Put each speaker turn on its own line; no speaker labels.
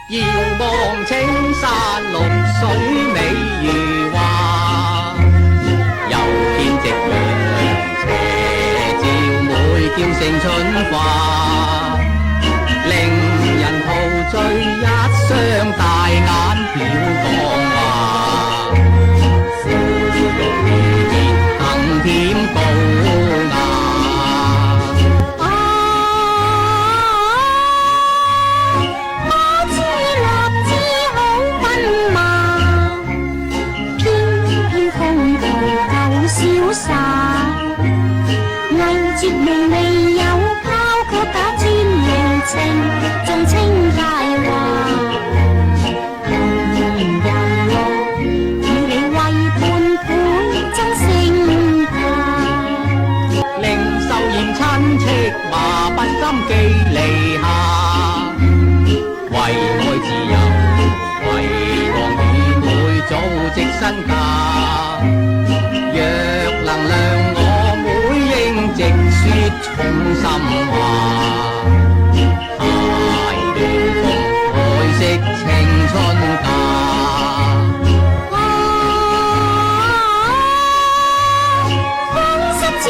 遙望青山綠水美如畫，又見夕陽斜照每嬌勝春花，令人陶醉一雙大眼飄光華，芙蓉如面更添高雅。
藝絕明未有交，卻假專用情，重稱佳話。人樂與你為伴倍增聲價，
令秀艷親戚話不甘寄籬下，為愛自由，為王與妹組織身家。若能量我妹應直說衷心話，太亂風愛惜青春價。
方室子